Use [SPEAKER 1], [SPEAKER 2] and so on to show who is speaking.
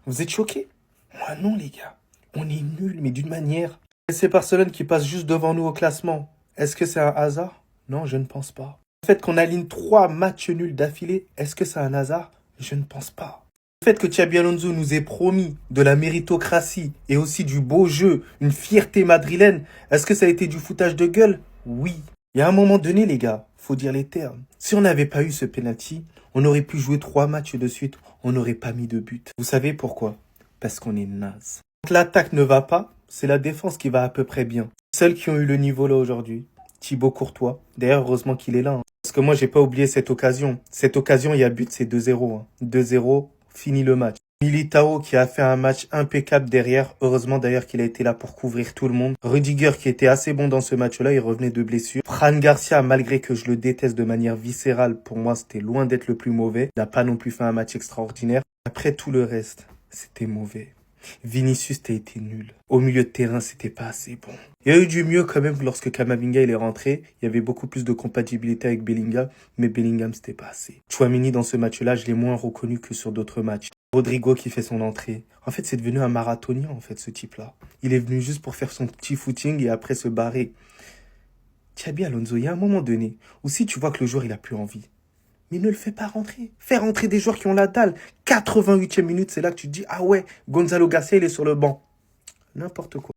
[SPEAKER 1] Vous êtes choqués? Moi non, les gars. On est nuls, mais d'une manière. Et c'est Barcelone qui passe juste devant nous au classement. Est-ce que c'est un hasard? Non, je ne pense pas. Le fait qu'on aligne 3 matchs nuls d'affilée, est-ce que c'est un hasard? Je ne pense pas. Le fait que Xabi Alonso nous ait promis de la méritocratie et aussi du beau jeu, une fierté madrilène, est-ce que ça a été du foutage de gueule? Oui. Il y a un moment donné, les gars, faut dire les termes. Si on n'avait pas eu ce penalty, on aurait pu jouer 3 matchs de suite, on n'aurait pas mis de but. Vous savez pourquoi? Parce qu'on est naze. Quand l'attaque ne va pas, c'est la défense qui va à peu près bien. Celles qui ont eu le niveau là aujourd'hui, Thibaut Courtois. D'ailleurs, heureusement qu'il est là, hein. Parce que moi, j'ai pas oublié cette occasion. Cette occasion, il y a but, c'est 2-0, hein. 2-0, fini le match. Militao qui a fait un match impeccable derrière. Heureusement d'ailleurs qu'il a été là pour couvrir tout le monde. Rudiger qui était assez bon dans ce match-là, il revenait de blessure. Fran Garcia, malgré que je le déteste de manière viscérale, pour moi c'était loin d'être le plus mauvais. Il n'a pas non plus fait un match extraordinaire. Après tout le reste, c'était mauvais. Vinicius, t'as été nul. Au milieu de terrain, c'était pas assez bon. Il y a eu du mieux quand même lorsque Camavinga il est rentré. Il y avait beaucoup plus de compatibilité avec Bellingham, mais Bellingham c'était pas assez. Chouamini dans ce match-là, je l'ai moins reconnu que sur d'autres matchs. Rodrigo qui fait son entrée. En fait, c'est devenu un marathonien en fait ce type-là. Il est venu juste pour faire son petit footing et après se barrer. Xabi Alonso, il y a un moment donné où si tu vois que le joueur il a plus envie, mais ne le fais pas rentrer. Fais rentrer des joueurs qui ont la dalle. 88e minute, c'est là que tu te dis, ah ouais, Gonzalo Garcia, il est sur le banc. N'importe quoi.